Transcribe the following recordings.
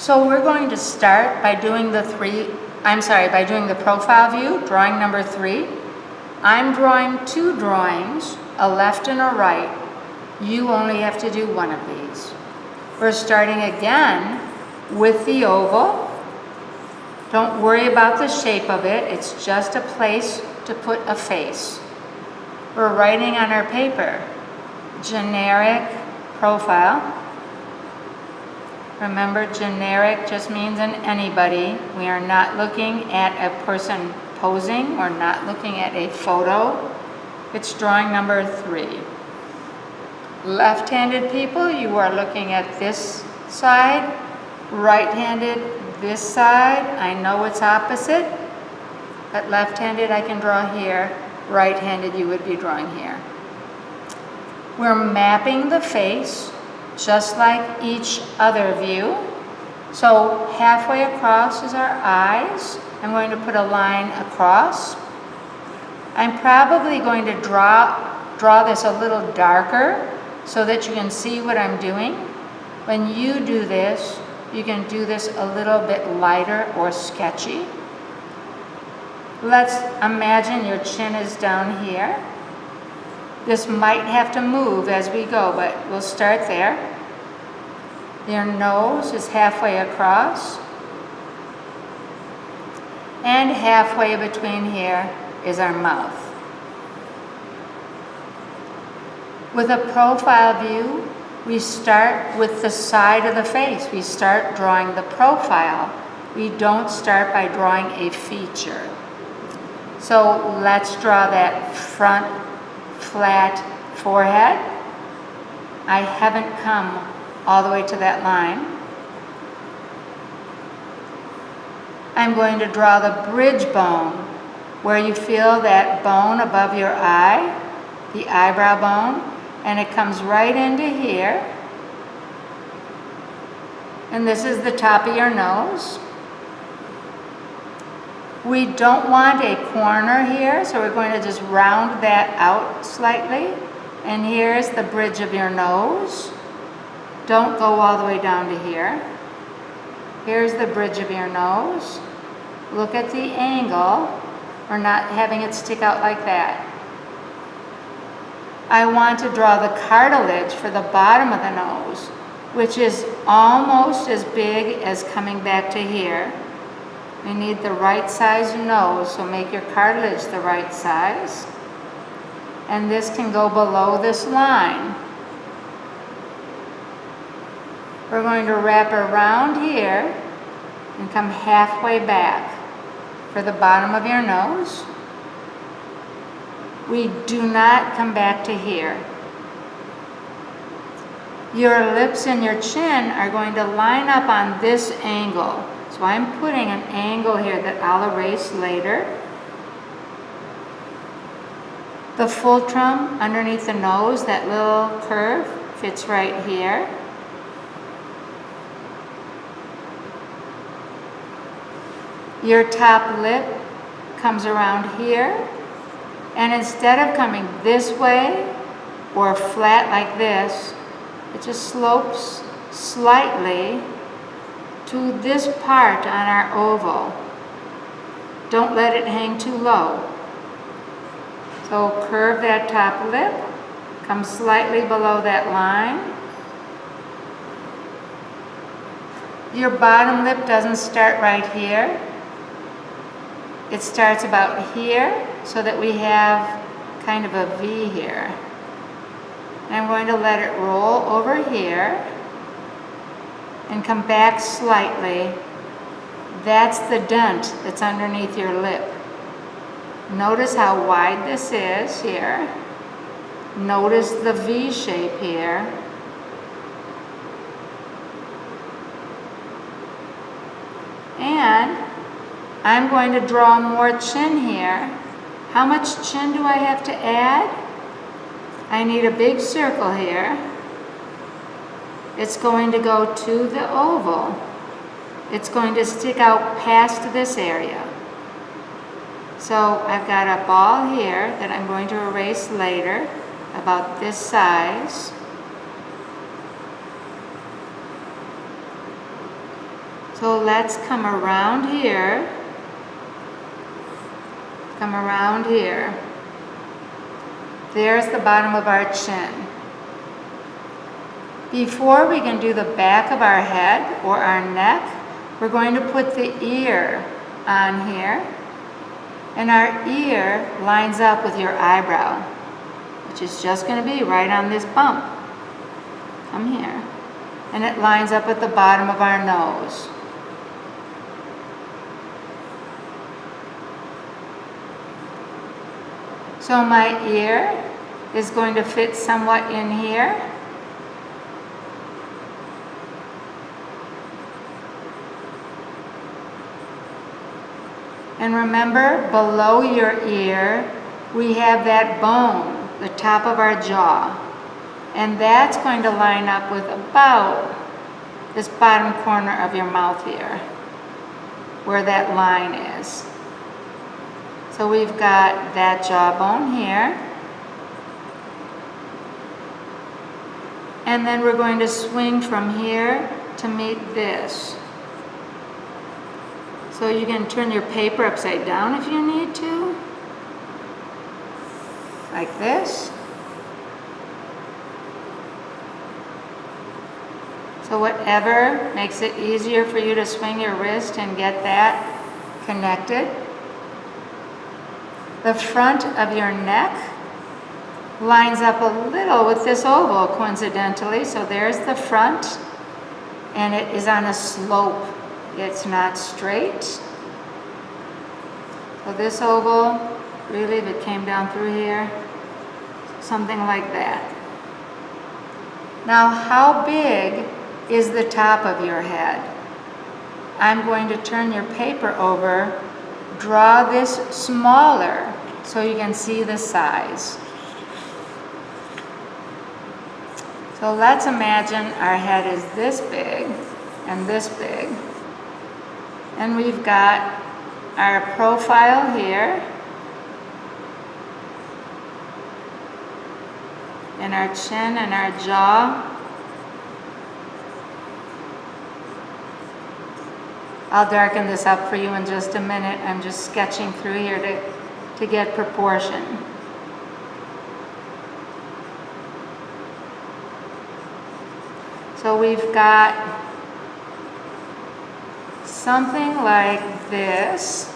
So we're going to start by doing the profile view, drawing number 3. I'm drawing 2 drawings, a left and a right. You only have to do one of these. We're starting again with the oval. Don't worry about the shape of it, it's just a place to put a face. We're writing on our paper, generic profile. Remember, generic just means an anybody. We are not looking at a person posing. We're not looking at a photo. It's drawing number 3. Left-handed people, you are looking at this side. Right-handed, this side. I know it's opposite, but left-handed I can draw here. Right-handed you would be drawing here. We're mapping the face, just like each other view. So halfway across is our eyes. I'm going to put a line across. I'm probably going to draw this a little darker so that you can see what I'm doing. When you do this, you can do this a little bit lighter or sketchy. Let's imagine your chin is down here. This might have to move as we go, but we'll start there. Your nose is halfway across. And halfway between here is our mouth. With a profile view, we start with the side of the face. We start drawing the profile. We don't start by drawing a feature. So let's draw that front flat forehead. I haven't come all the way to that line. I'm going to draw the bridge bone, where you feel that bone above your eye, the eyebrow bone, and it comes right into here. And this is the top of your nose. We don't want a corner here, so we're going to just round that out slightly. And here's the bridge of your nose. Don't go all the way down to here. Here's the bridge of your nose. Look at the angle. We're not having it stick out like that. I want to draw the cartilage for the bottom of the nose, which is almost as big as coming back to here. We need the right size nose, so make your cartilage the right size. And this can go below this line. We're going to wrap around here and come halfway back for the bottom of your nose. We do not come back to here. Your lips and your chin are going to line up on this angle. So I'm putting an angle here that I'll erase later. The fulcrum underneath the nose, that little curve, fits right here. Your top lip comes around here, and instead of coming this way or flat like this, it just slopes slightly to this part on our oval. Don't let it hang too low. So curve that top lip, come slightly below that line. Your bottom lip doesn't start right here. It starts about here, so that we have kind of a V here. And I'm going to let it roll over here and come back slightly. That's the dent that's underneath your lip. Notice how wide this is here. Notice the V shape here. And I'm going to draw more chin here. How much chin do I have to add? I need a big circle here. It's going to go to the oval. It's going to stick out past this area. So I've got a ball here that I'm going to erase later, about this size. So let's come around here. Come around here. There's the bottom of our chin. Before we can do the back of our head or our neck, we're going to put the ear on here. And our ear lines up with your eyebrow, which is just going to be right on this bump. Come here. And it lines up at the bottom of our nose. So my ear is going to fit somewhat in here. And remember, below your ear, we have that bone, the top of our jaw. And that's going to line up with about this bottom corner of your mouth here, where that line is. So we've got that jawbone here. And then we're going to swing from here to meet this. So you can turn your paper upside down if you need to, like this. So whatever makes it easier for you to swing your wrist and get that connected. The front of your neck lines up a little with this oval, coincidentally. So there's the front, and it is on a slope. It's not straight. So this oval, really, if it came down through here, something like that. Now, how big is the top of your head? I'm going to turn your paper over, draw this smaller so you can see the size. So let's imagine our head is this big and this big. And we've got our profile here. And our chin and our jaw. I'll darken this up for you in just a minute. I'm just sketching through here to get proportion. So we've got something like this.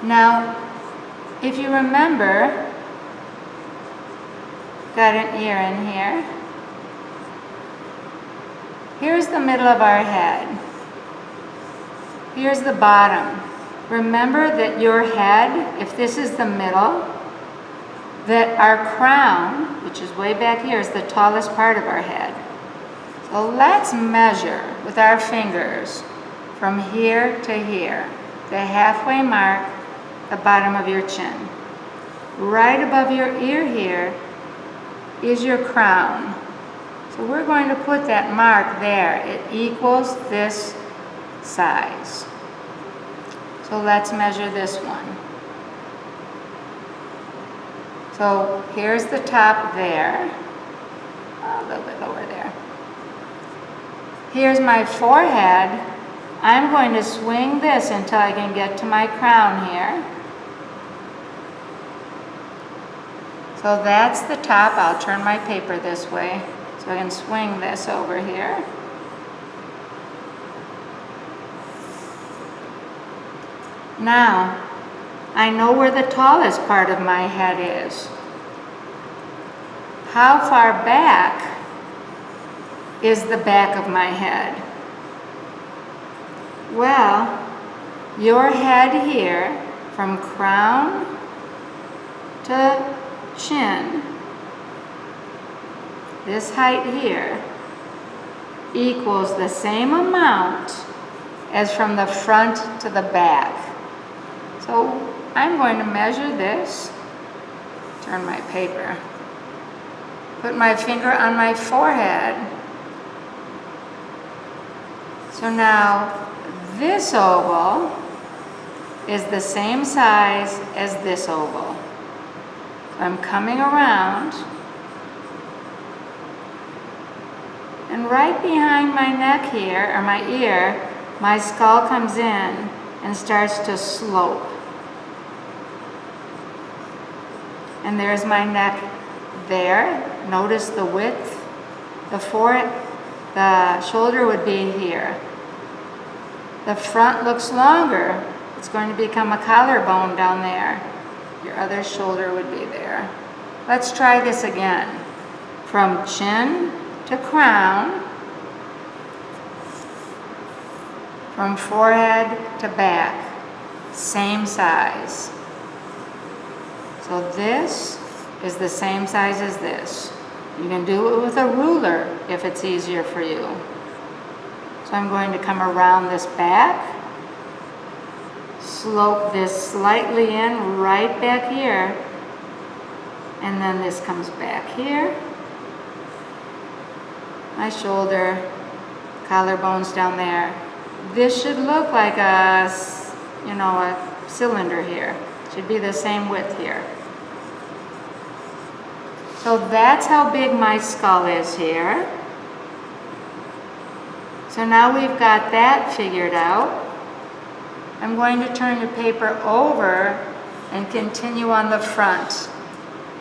Now, if you remember, got an ear in here. Here's the middle of our head. Here's the bottom. Remember that your head, if this is the middle, that our crown, which is way back here, is the tallest part of our head. So let's measure with our fingers from here to here, the halfway mark, the bottom of your chin. Right above your ear here is your crown. So we're going to put that mark there. It equals this size. So let's measure this one. So here's the top there. A little bit lower there. Here's my forehead. I'm going to swing this until I can get to my crown here. So that's the top. I'll turn my paper this way so I can swing this over here. Now, I know where the tallest part of my head is. How far back is the back of my head? Well, your head here, from crown to chin, this height here, equals the same amount as from the front to the back. So I'm going to measure this, turn my paper, put my finger on my forehead, So now this oval is the same size as this oval. So I'm coming around, and right behind my neck here, or my ear, my skull comes in and starts to slope. And there's my neck there. Notice the width. The shoulder would be here. The front looks longer. It's going to become a collarbone down there. Your other shoulder would be there. Let's try this again. From chin to crown. From forehead to back. Same size. So this is the same size as this. You can do it with a ruler if it's easier for you. So I'm going to come around this back, slope this slightly in right back here, and then this comes back here. My shoulder, collarbones down there. This should look like a cylinder here. Should be the same width here. So that's how big my skull is here. So now we've got that figured out. I'm going to turn your paper over and continue on the front.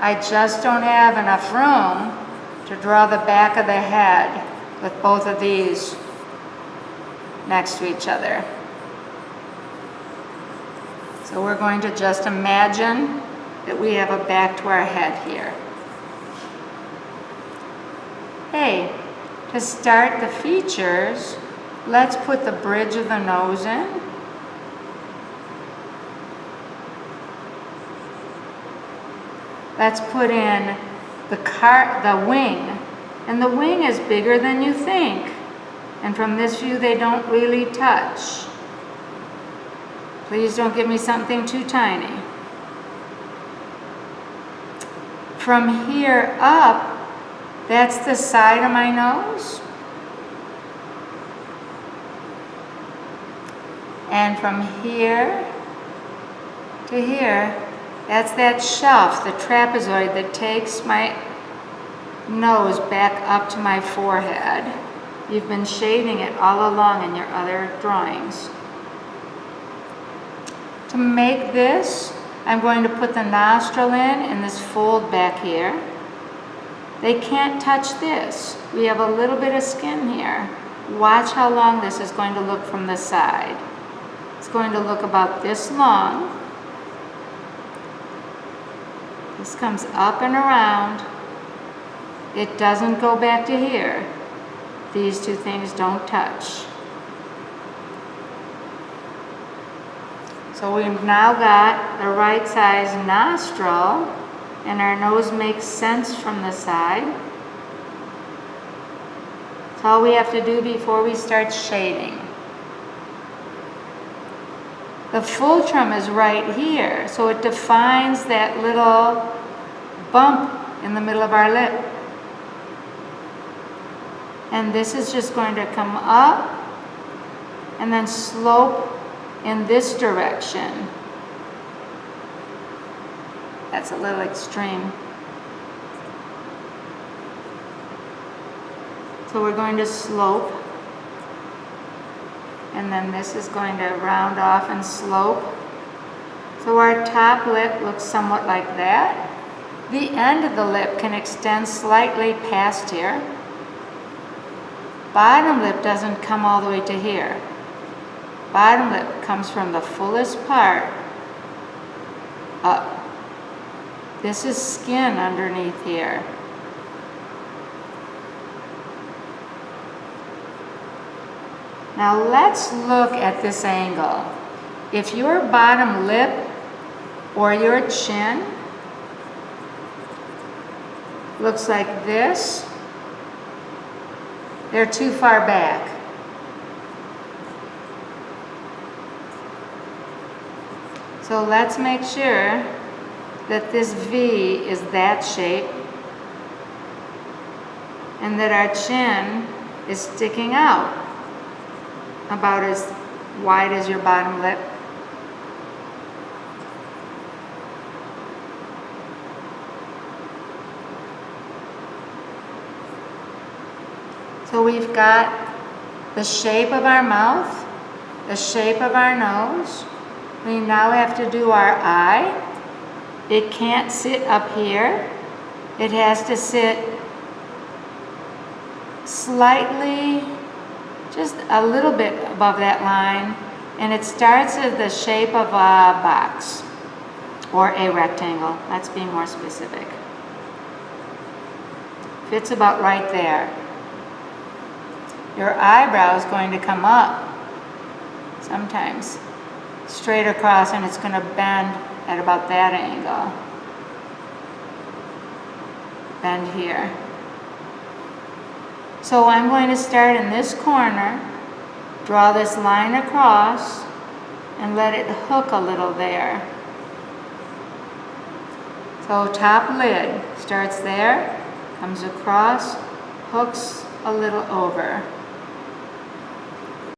I just don't have enough room to draw the back of the head with both of these next to each other. So we're going to just imagine that we have a back to our head here. Okay, to start the features, let's put the bridge of the nose in. Let's put in the wing. And the wing is bigger than you think. And from this view, they don't really touch. Please don't give me something too tiny. From here up, that's the side of my nose. And from here to here, that's that shelf, the trapezoid that takes my nose back up to my forehead. You've been shading it all along in your other drawings. To make this, I'm going to put the nostril in this fold back here. They can't touch this. We have a little bit of skin here. Watch how long this is going to look from the side. It's going to look about this long. This comes up and around. It doesn't go back to here. These two things don't touch. So we've now got the right size nostril, and our nose makes sense from the side. That's all we have to do before we start shading. The philtrum is right here, so it defines that little bump in the middle of our lip. And this is just going to come up and then slope in this direction. That's a little extreme. So we're going to slope, and then this is going to round off and slope. So our top lip looks somewhat like that. The end of the lip can extend slightly past here. Bottom lip doesn't come all the way to here. Bottom lip comes from the fullest part up. This is skin underneath here. Now let's look at this angle. If your bottom lip or your chin looks like this, they're too far back. So let's make sure that this V is that shape and that our chin is sticking out. about as wide as your bottom lip. So we've got the shape of our mouth, the shape of our nose. We now have to do our eye. It can't sit up here. It has to sit slightly, just a little bit above that line, and it starts at the shape of a box or a rectangle. Let's be more specific. Fits about right there. Your eyebrow is going to come up sometimes straight across, and it's going to bend at about that angle. Bend here. So I'm going to start in this corner, draw this line across, and let it hook a little there. So top lid starts there, comes across, hooks a little over.